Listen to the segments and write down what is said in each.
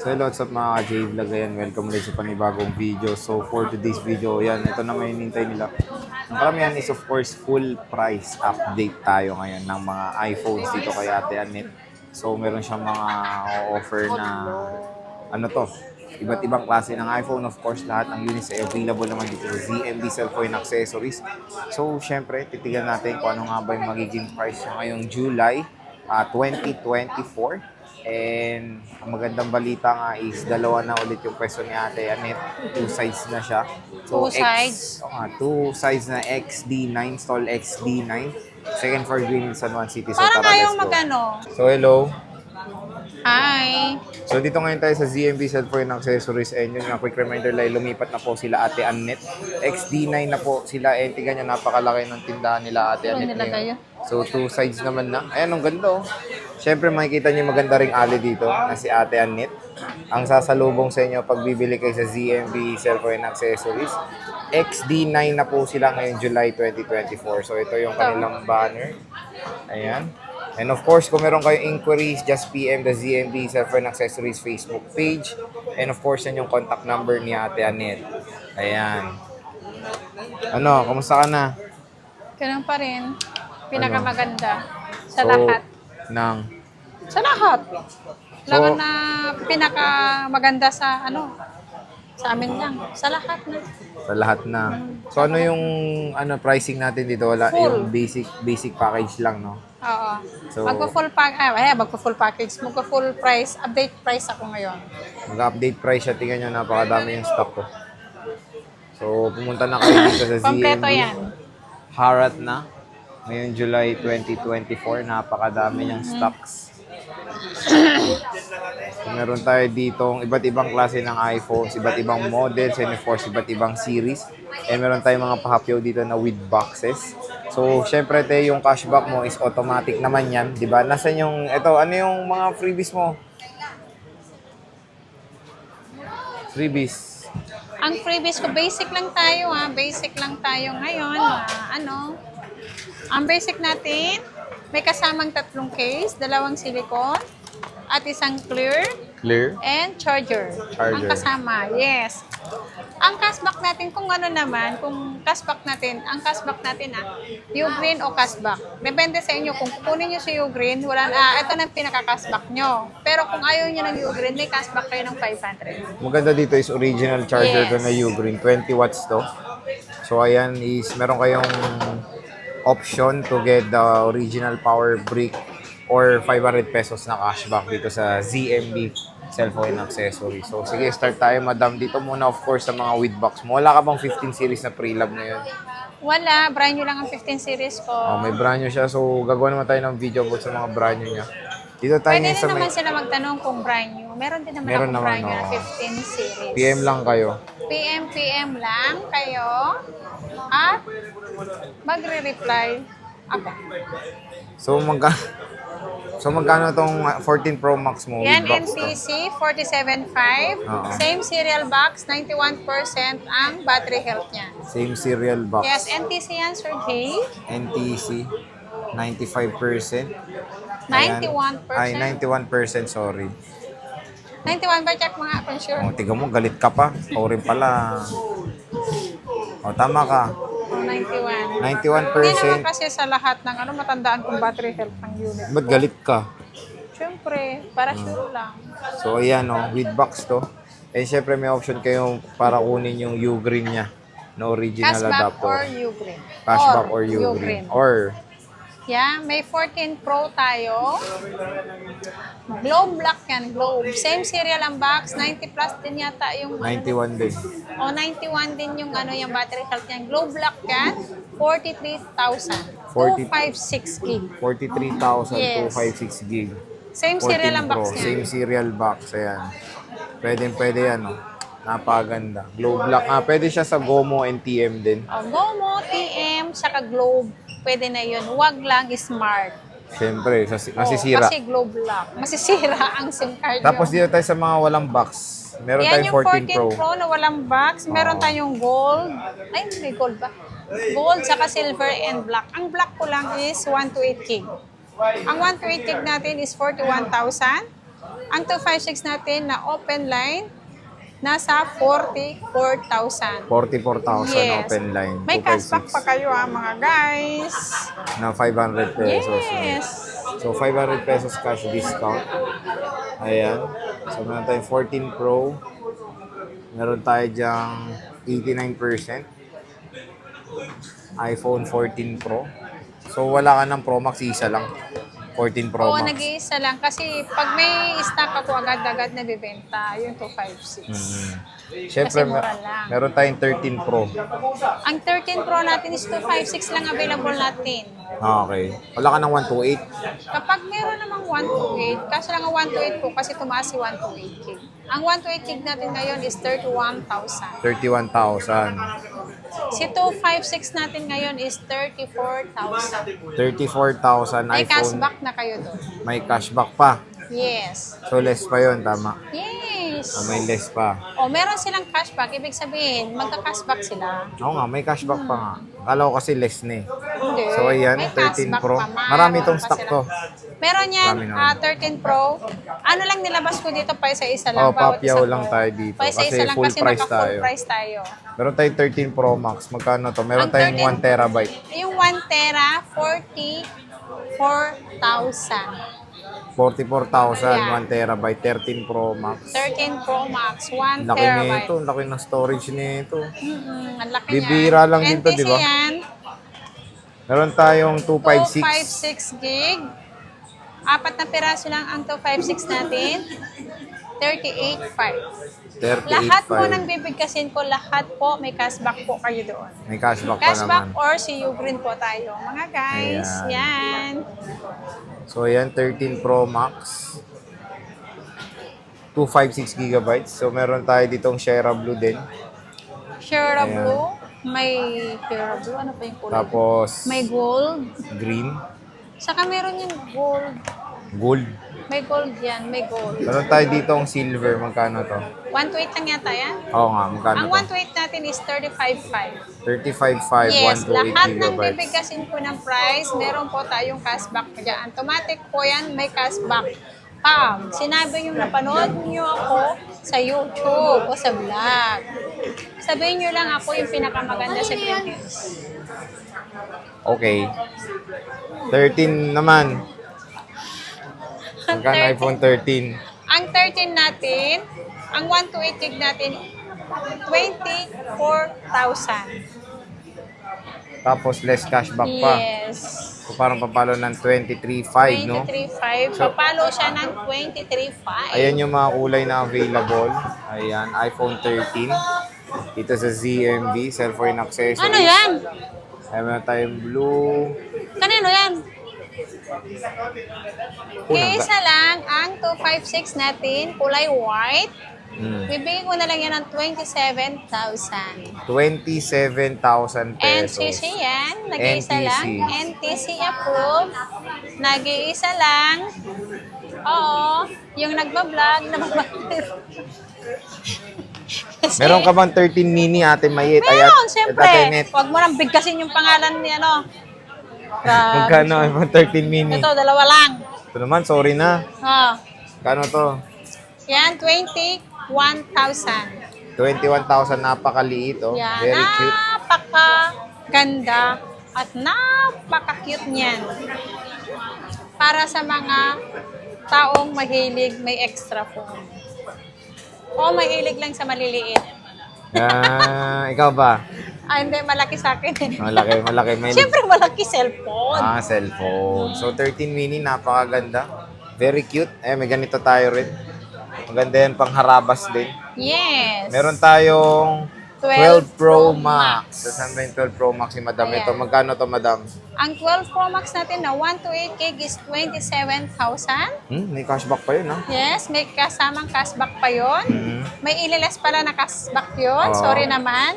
So hello, what's up mga ka-J-Vlog, ayan, welcome ulit sa panibagong video. So for today's video, yan, ito na may hinintay nila. Ang karamihan is of course full price update tayo ngayon ng mga iPhones dito kay Ate Annette. So meron siyang mga offer na ano to, iba't ibang klase ng iPhone. Of course, lahat ng units ay available naman dito sa ZMB Cellphone Accessories. So syempre, titigan natin kung ano nga ba yung magiging price niya ngayong July 2024. And ang magandang balita nga is dalawa na ulit yung pwesto ni Ate Annette. Two sides na siya. So, two sides na XD9, stall XD9. Second floor green San Juan City. So, parang tara, ayaw let's go. magano. So, hello. Hi. So, dito ngayon tayo sa ZMB Cellphone Accessories. And yun nga, quick reminder lang, lumipat na po sila Ate Annette. XD9 na po sila. And tingnan nyo, napakalaki ng tindahan nila Ate Annette ngayon. So, two sides naman na. Ayan, ang ganda oh. Siyempre, makikita niyo maganda ring alley dito na si Ate Annette. Ang sasalubong sa inyo pag bibili kayo sa ZMB Cellphone Accessories. XD9 na po sila ngayong July 2024. So, ito yung kanilang banner. Ayan. And of course, kung meron kayong inquiries, just PM the ZMB Cellphone Accessories Facebook page. And of course, yan yung contact number ni Ate Annette. Ayan. Ano, kamusta ka na? Ganun pa rin. Pinakamaganda sa So, lahat. Sa lahat. So, Lahat na pinakamaganda sa sa amin lang. Sa lahat na. sa lahat na. So ano yung pricing natin dito? Wala yung Full. basic package lang, no? Oo. So, Magpo-full package. Magpo-full price. Update price ako ngayon. Mag-update price siya. Tingnan nyo, napakadami yung stock ko. So pumunta na kayo dito sa ZMB. Kompleto yan. Harat na. Ngayon July 2024, napakadami niyang stocks. So, meron tayo ditong iba't ibang klase ng iPhones, iba't ibang models, and of course, iba't ibang series. And meron tayong mga pahapyaw dito na with boxes. So, syempre, yung cashback mo is automatic naman yan, di ba? Nasaan yung, ano yung mga freebies mo? Freebies. Ang freebies ko, basic lang tayo Basic lang tayo ngayon. Ang basic natin, may kasamang 3 case, 2 silicone, at isang clear, and charger. Ang kasama, yes. Ang cashback natin, kung cashback natin, U-Green o cashback. Depende sa inyo. Kung kukunin nyo si U-Green, ito na pinaka-cashback nyo. Pero kung ayaw nyo ng U-Green, may cashback kayo ng 500. Maganda dito is original charger to na U-Green, 20 watts to. So ayan is meron kayong option to get the original power brick or 500 pesos na cashback dito sa ZMB Cellphone Accessories. So sige, start tayo madam. Dito muna of course sa mga with box mo. Wala ka bang 15 series na pre-love ngayon? Wala, brand new lang ang 15 series ko. May brand new siya. So gagawa naman tayo ng video about sa mga brand new niya. Dito tayo Pwede sa din naman sila magtanong kung brand new. Meron din naman Meron akong brand new naman, na 15 series. PM lang kayo. PM lang kayo at magre-reply ako. So magkano tong 14 Pro Max mo Yan, with box to? NTC 475. Same serial box, 91% ang battery health niya. Same serial box. Yes, NTC yan, Sir Jay. NTC 95%. 91%. Ay, 91%, sorry. 91 ba? Check mo nga, for sure. Tiga mo, galit ka pa. Ikaw rin pala. Tama ka. 91. 91%. Hindi naman kasi sa lahat ng matandaan kung battery health ng unit. Ba't galit ka? Siyempre, para sure lang. So, ayan, with box to. And syempre, may option kayo para kunin yung U-Green niya na original Cashback adapter. or U-Green. Cashback or U-Green. Or, yeah, may 14 Pro tayo. Globe black yan, Globe. Same serial ang box, 90 plus din yata yung 91 din. 91 din yung yung battery health niyan. Globe black yan, 43,000. 256 gig. 43,000, Yes. 256 gig. Same 14 serial ang box Pro. niya. Same serial box. Ayan. Pwede yan, Napaganda. Globe black. Pwede siya sa Gomo and TM din. Gomo, TM, saka Globe. Pwede na yun. Huwag lang smart. Siyempre, nasisira. Kasi Globe lock. Masisira ang SIM card Tapos nyo. dito tayo sa mga walang box. Meron Yan tayong yung 14 Pro. na walang box. Meron tayong gold. Ay, may gold ba? Gold, saka silver and black. Ang black ko lang is 128 gig. Ang 128 gig natin is 41,000. Ang 256 natin na open line, nasa 44,000. 44,000 Yes. open line. May cashback 256 pa kayo mga guys. na 500 pesos. Yes. So, 500 pesos cash discount. Ayan. So, meron tayong 14 Pro. Meron tayo dyang 89%. iPhone 14 Pro. So, wala ka ng Pro Max, isa lang. 14 Pro Oo, Max. nag-iisa lang. Kasi pag may stock ako, agad-agad nabibenta. Yung 256. Siyempre, Kasi mura lang. meron tayong 13 Pro. Ang 13 Pro natin is 256 lang available natin. Okay. Wala ka ng 128. Kapag meron namang 128, kaso lang ang 128 po kasi tumaas si 128 gig. Ang 128 gig natin ngayon is 31,000. 31,000. Si 256 natin ngayon is 34,000. 34,000 May iPhone. cashback na kayo doon. May cashback pa. Yes. So, less pa yun, tama. Yes. O, may less pa. O, meron silang cashback. Ibig sabihin, magka-cashback sila. Oo nga, may cashback pa nga. Akala ko kasi less na eh. Hindi. So, ayan, May 13 cashback Pro. pa, ma. Marami Meron itong pa stock sila. to. Meron yan, Marami naman. 13 Pro. Ano lang nilabas ko dito pa isa-isa lang. Oh, bawat papyaw isang lang Pro. tayo dito. Pa isa-isa Kasi lang full kasi price naka-full tayo. price tayo. Meron tayong 13 Pro Max. Magkano to? Meron Ang tayong 13 1 terabyte. Yung 1 tera, 44,000. 44,000, Ayan. 1 terabyte, 13 Pro Max. 13 Pro Max, 1 Laki terabyte. nito, laki ng storage nito. Ang laki Bibira niya. lang din to, NTC di ba? yan, Meron tayong 256. 256 gig. 4 na piraso lang ang 256 natin. 38.5. 38.5. Lahat po ng bibigkasin ko, lahat po may cashback po kayo doon. May cashback pa Cashback naman. or si Ugreen po tayo. Mga guys, yan. So, yan, 13 Pro Max. 256 gigabytes. So, meron tayo ditong Sierra Blue din. Sierra Ayan. Blue. May Sierra Blue. Ano pa yung kulay? Tapos, May gold. green. Saka meron yung gold. Gold. May gold yan. May gold. Meron tayo ditong silver. Magkano to? 128 lang yata yan. Oo nga, magkano Ang to? 128 natin is 35.5. 35.5, Yes, 128 lahat ng gigabytes. bibigasin po ng price, meron po tayong cashback dyan. Automatic po yan, may cashback. Pam, sinabi nyo napanood nyo ako sa YouTube o sa vlog. Sabihin nyo lang ako yung pinakamaganda sa Philippines. Okay. 13 naman. Magkano iPhone 13? Ang 13 natin, ang 128 gig natin, 24,000. Tapos less cashback pa. Yes. So parang papalo ng 23.5, no? 23.5. Papalo siya ng 23.5. Ayan yung mga kulay na available. Ayan, iPhone 13. Dito sa ZMV, cellphone accessories. Ano yan? Ayan, meron tayong blue. Kanino yan? Unang Isa lang ang 256 natin, kulay white. Bibigyan ko na lang yan ng 27,000. 27,000 pesos. NTC yan, nag-iisa NTC. lang. NTC approved. Nag-iisa lang. Oo, yung nagbablog, Kasi, Meron ka bang 13 mini, Ate Mayet? meron, siyempre. Ate Net. Huwag mo nang bigkasin yung pangalan ni ano. Grabe. Magkano iPhone 13 mini? Ito, dalawa lang. Ito naman, sorry na. Oh. Kano to? Yan, 21,000. 21,000, napakaliit, oh. Yan, Very cute. napakaganda at napaka-cute niyan. Para sa mga taong mahilig may extra phone. O mahilig lang sa maliliit. Ikaw ba? Hindi, malaki sa akin. Malaki. May Siyempre, malaki cellphone. cellphone. So, 13 mini, napakaganda. Very cute. May ganito tayo rin. Maganda yan, pang harabas din. Yes. Meron tayong 12 Pro Max. So, saan ba yung 12 Pro Max ni Madam? Ayan. Ito, magkano to, Madam? Ang 12 Pro Max natin na 128 gig is 27,000. May cashback pa yun, ha? Yes, may kasamang cashback pa yon. May ililas pala na cashback yun. Oo. Sorry naman.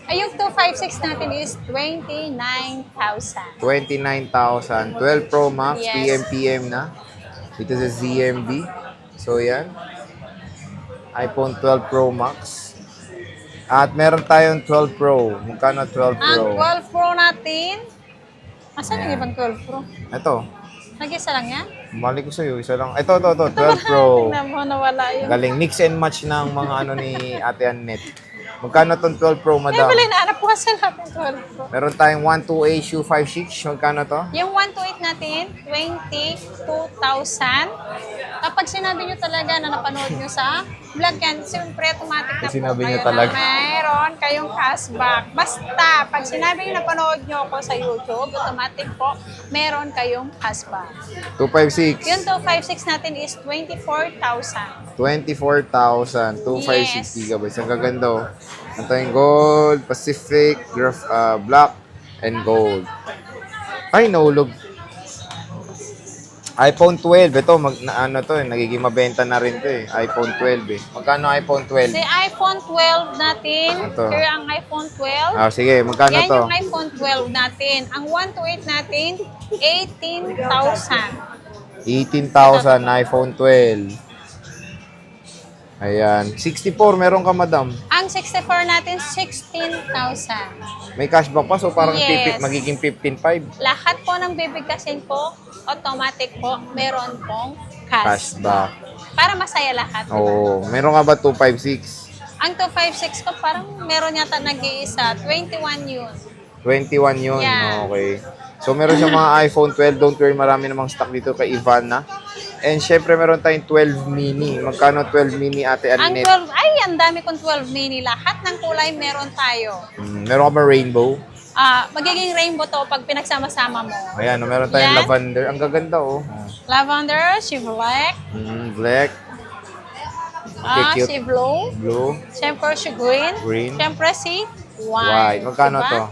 Ay, yung 256 natin is 29,000. 29,000. 12 Pro Max, Yes. PM na. Dito sa ZMB. So, yan. iPhone 12 Pro Max. At meron tayong 12 Pro. Magkano 12 Pro? Ang 12 Pro natin, asan yung Ayan. ibang 12 Pro? Ito. Nag-isa lang yan? Mali ko sa'yo, isa lang. Ito, 12 Pro. Tingnan mo, nawala yun. Galing, mix and match ng mga ano ni Ate Annette. Magkano tong 12 Pro, Eh, madam? bali na, hanap ko kasi natin 12 Pro. Meron tayong 128 shoe 56. Magkano to? Yung 128 natin, 22,000. Kapag sinabi nyo talaga na napanood nyo sa vlog yan, siyempre automatic na po Sinabi nyo kayo talaga. na mayroon kayong cashback. Basta, pag sinabi nyo napanood nyo ako sa YouTube, automatic po, meron kayong cashback. 256. Yung 256 natin is 24,000. 24,000. 256 Yes. gigabytes. Ang gaganda, oh. Ito yung gold, Pacific, black, and gold. Ay, naulog. iPhone 12. Ito, nagiging mabenta na rin to eh. iPhone 12 eh. Magkano iPhone 12? Si iPhone 12 natin, Ito. here ang iPhone 12. Ah, sige, magkano Yan to? yung iPhone 12 natin. Ang 128 natin, 18,000. 18,000 iPhone 12. Ayan. 64, meron ka, madam. Ang 64 natin, 16,000. May cashback pa, so parang Yes. magiging 15,500. Lahat po ng bibigkasin po, automatic po, meron pong Cashback. para masaya lahat. Diba? Oo. Meron ka ba 256? Ang 256 ko, parang meron yata nag-iisa. 21 yun. 21 yun. Yeah. Okay. So, meron siya mga iPhone 12. Don't worry, marami namang stock dito kay Ivana. And syempre, meron tayong 12 mini. Magkano 12 mini, Ate Ang Annette? 12, ay, ang dami kong 12 mini. Lahat ng kulay meron tayo. Meron ka ba rainbow? Magiging rainbow to pag pinagsama-sama mo. Ayan, meron tayong Yan. lavender. Ang gaganda, oh. Lavender, si black, Black, Okay, cute. si blue, blue, siyempre si green, Green. siyempre si white. white. Magkano Diba? to?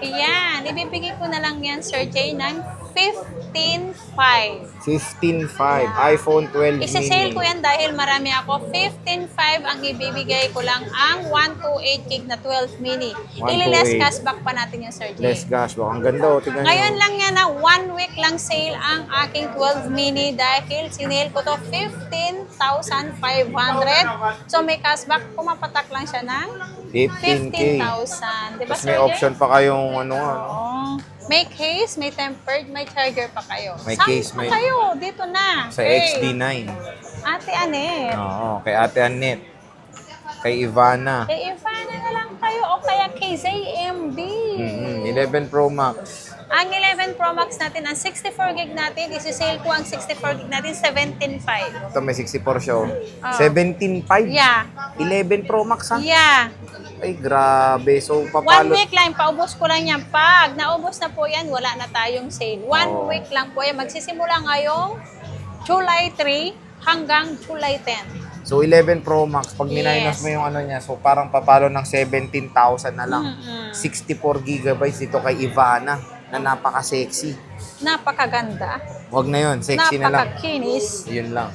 Ayan, ibibigay ko na lang yan, Sir Jay, ng 15,500. 15,500. iPhone 12 Isa-sale mini. ko yan dahil marami ako. 15,500 ang ibibigay ko lang ang 128 gig na 12 mini. 128. Ili-less cashback pa natin yung Sir Jay. Less cashback. Ang ganda, oh. Tignan Ngayon nyo. lang yan na 1 week lang sale ang aking 12 mini dahil sinale ko to 15,500. So may cashback, pumapatak lang siya ng 15K. 15,000. Diba, Tapos Sir may Jay? option pa kayong ano nga. no? Oh. May case, may tempered, may charger pa kayo. May Saan case, pa may- kayo? Dito na. Sa Hey, XD9. Ate Anet. Oo, kay Ate Annette. Kay Ivana. Eh, Ivana na lang kayo o kaya kay ZMB. 11 Pro Max. Ang 11 Pro Max natin, ang 64 gig natin, isi-sale ko ang 64 gig natin, 17,500. Ito may 64 siya. Oh. Oh. 17,500? Yeah. 11 Pro Max ha? Yeah. Ay, grabe. So, 1 papalo. week lang, paubos ko lang yan. Pag naubos na po yan, wala na tayong sale. 1 Oh. week lang po yan. Magsisimula ngayong July 3 hanggang July 10. So, 11 Pro Max. Pag Yes. minus mo yung ano niya, so parang papalo ng 17,000 na lang. Mm-mm. 64 gigabytes dito kay Ivana na napaka-sexy. Napakaganda. Wag na yun. Sexy na lang. Napakakinis. Yun lang.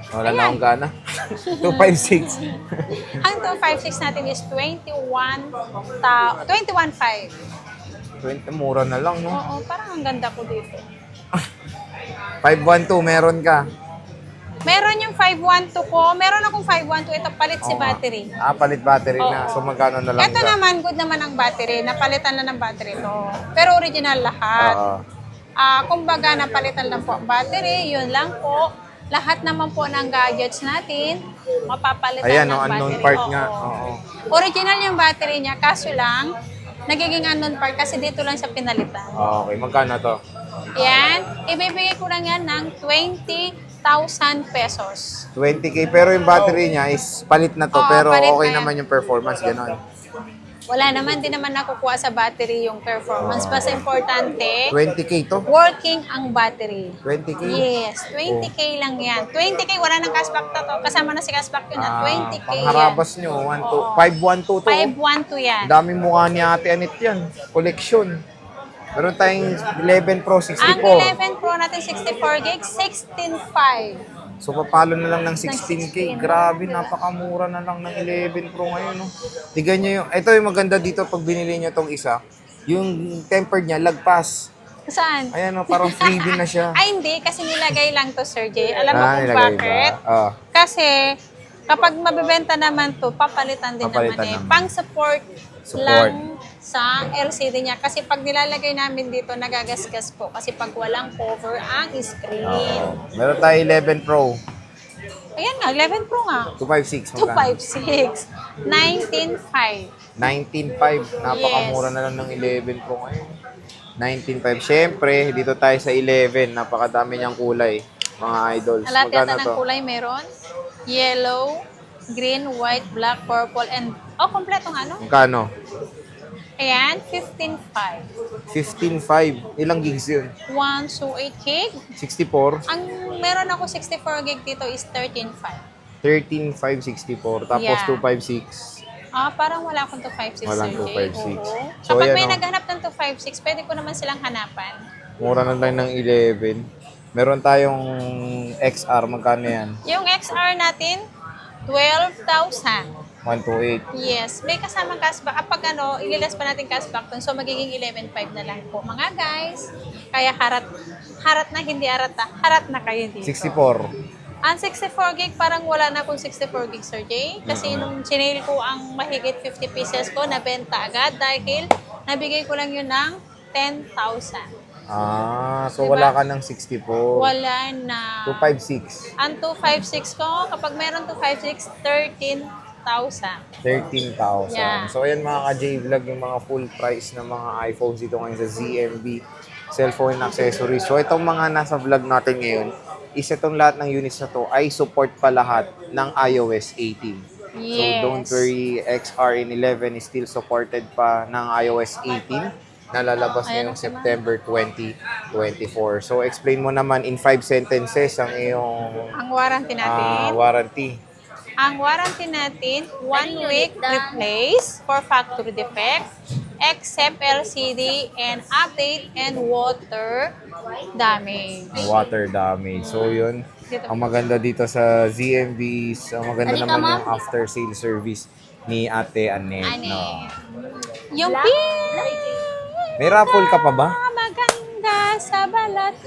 Wala na Ayan. akong gana. 256. Ang 256 natin is 21,500. 20, mura na lang, no? Oo, parang ang ganda ko dito. 512, meron ka. Meron yung 512 ko. Meron akong 512. Ito, palit si Oo nga. battery. Palit battery na. Oo. So, magkano na lang Ito ka? naman, good naman ang battery. Napalitan na ng battery to. Pero original lahat. Oo. Kumbaga, napalitan lang po ang battery. Yun lang po. Lahat naman po ng gadgets natin, mapapalitan Ayan, ng no, battery. unknown part Oo. nga. Oo. Original yung battery niya. Kaso lang, nagiging unknown part kasi dito lang siya pinalitan. Okay, magkano to? Yan. Ibibigay ko lang yan ng 20,000 pesos. 20K, pero yung battery niya is palit na to, Oo, pero palit okay na yan. naman yung performance, gano'n. Wala naman, din naman nakukuha sa battery yung performance. Basta importante, 20K to? working ang battery. 20K? Yes, 20K lang yan. 20K, wala nang cashback to. Kasama na si cashback yun na 20K yan. Pangharabas nyo, 512 to. 512 yan. Daming mukha ni Ate Annette yan. Collection. Meron tayong 11 Pro 64. Ang 11 Pro natin 64 gig, 16,500. So, papalo na lang ng 16K. 16. Grabe, napakamura na lang ng 11 Pro ngayon. No? Tignan nyo yung, ito yung maganda dito pag binili nyo tong isa. Yung tempered niya, lagpas. Saan? Ayan, no, parang freebie na siya. Ay, hindi. Kasi nilagay lang to, Sir Jay. Alam mo kung nilagay bakit? ba? Ah. Kasi, kapag mabibenta naman to, papalitan din Papalitan naman eh. naman. Pang support Support. lang sa LCD niya. Kasi pag nilalagay namin dito, nagagasgas po. Kasi pag walang cover ang screen. Oo. Meron tayo 11 Pro. Ayan nga, 11 Pro nga. 256. Magkano? 256. 19.5. 19.5. Napakamura na lang ng 11 Pro ngayon. 19.5. Siyempre, dito tayo sa 11. Napakadami niyang kulay. Mga idols. Lahat Magkano yata ng to? kulay meron. Yellow, green, white, black, purple, and... Oh, kompletong ano? Magkano? Ayan, 15.5. 15.5. Ilang gigs yun? 128 gig. 64? Ang meron ako 64 gig dito is 13.5. 13.564. Tapos Yeah. 256. Parang wala akong 256. Walang Sergey. 256. Oo. So, Kapag ayan, may oh. naghanap ng 256, pwede ko naman silang hanapan. Mura na lang ng 11. Meron tayong XR. Magkano yan? Yung XR natin, 12,000. 128. Yes, may kasamang cashback. Pag ililas pa natin cashback dun, so magiging 11.5 na lang po mga guys. Kaya harat na hindi arata. Harat na kayo dito. 64. Ang 64 gig, parang wala na akong 64 gig, Sir Jay. Kasi nung sinail ko ang mahigit 50 pieces ko, nabenta agad dahil nabigay ko lang yun ng 10,000. So Diba? wala ka ng 64. Wala na. 256. Ang 256 ko, kapag meron 256, 13,000. 13,000. Yeah. So ayan mga ka-J-Vlog, yung mga full price ng mga iPhones dito ngayon sa ZMB Cellphone and Accessories. So itong mga nasa vlog natin ngayon, is itong lahat ng units na to ay support pa lahat ng iOS 18. Yes. So don't worry, XR in 11 is still supported pa ng iOS 18 na lalabas ngayong September 2024. So explain mo naman in 5 sentences ang iyong Ang warranty natin. warranty. Ang warranty natin, 1 week replace for factory defect, except LCD and update and water damage. Water damage. So yun, Dito. ang maganda dito sa ZMBs, ang maganda naman yung after sale service ni Ate Annette. Ano? No? Yung May raffle ka pa ba? maganda sa balat.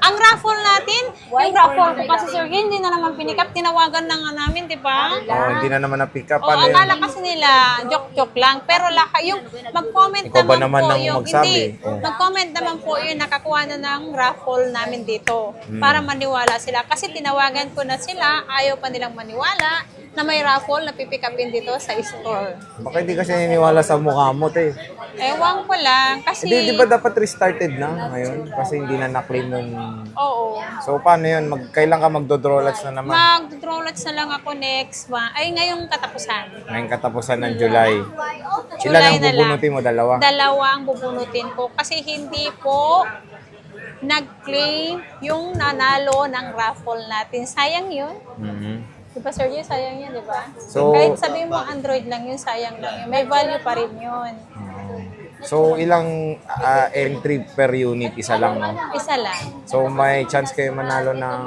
Ang raffle natin, yung raffle ko kasi Sir Gay, hindi na naman pinikap. Tinawagan na nga namin, di ba? Hindi na naman na-pick up. Oo, Ano yun? akala kasi nila, joke-joke lang. Pero yung mag-comment Ikaw ba naman naman po ang yung, magsabi? hindi, Oh. mag-comment naman po yung nakakuha na ng raffle namin dito. Hmm. Para maniwala sila. Kasi tinawagan ko na sila, ayaw pa nilang maniwala na may raffle na pipikapin dito sa store. Baka hindi kasi niniwala sa mukha mo, te. Ewan ko lang, kasi... Hindi, di ba dapat restarted na ngayon? Kasi hindi na na-claim yung... Oo. So, paano yun? Kailan ka magdo-draw lots na naman? Mag-drawlats na lang ako next one. Ay, ngayong katapusan. Ngayong katapusan ng July. Ilan July ang na lang. bubunutin mo? Dalawa? Dalawa ang bubunutin ko. Kasi hindi po nag-claim yung nanalo ng raffle natin. Sayang yun. Mhm. Di ba, Sergio? Sayang yun, di ba? So- Kahit sabihin mo Android lang yun, sayang lang yun. May value pa rin yun. So, ilang entry per unit? Isa lang, no? Isa lang. So, may chance kayo manalo ng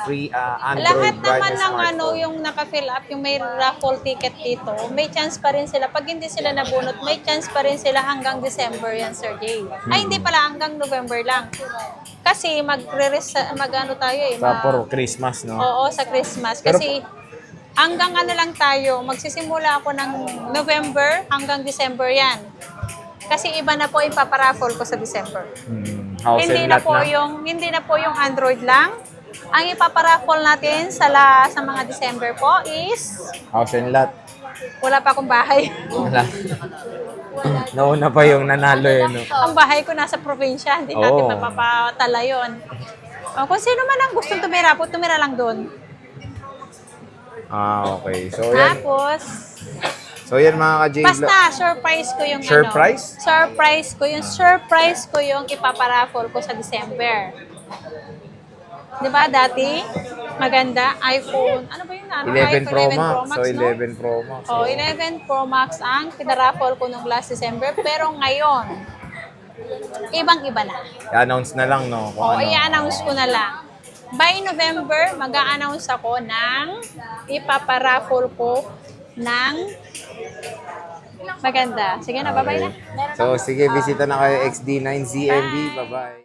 free Lahat Android brand naman na ng smartphone. yung naka-fill up, yung may raffle ticket dito, may chance pa rin sila. Pag hindi sila nabunot, may chance pa rin sila hanggang December yan, Sir Jay. Ay, hindi pala, hanggang November lang. Kasi mag-ano tayo eh. Sa for Christmas, no? Oo, sa Christmas. Kasi hanggang ano lang tayo, magsisimula ako ng November hanggang December yan. Kasi iba na po yung paparaffle ko sa December. House Hindi and na lot po na? yung Android lang. Ang ipaparaffle natin sa mga December po is House and lot. wala pa akong bahay. Wala. Nauna pa yung nanalo yun, no? Ang bahay ko nasa probinsya, hindi natin Oo. mapapatala yun. Kung sino man ang gustong tumira po, tumira lang doon. Okay. So, yan. Tapos, So, yan mga ka-J. basta surprise ko yung Surprise? Surprise ko yung ipaparaffle ko sa December. 'Di ba dati? Maganda iPhone. Ano ba yun? 11 Pro iPhone Max. So, no? 11 Pro Max. Oh, 11 Pro Max ang pinaraffle ko nung last December. Pero ngayon, ibang-iba na. I-announce na lang, no? Kung ano. I-announce ko na lang. By November, mag-a-announce ako ng ipaparaffle ko ng maganda. Sige na, bye-bye na. So, sige, bisita na kayo XD9 ZMB. Bye-bye.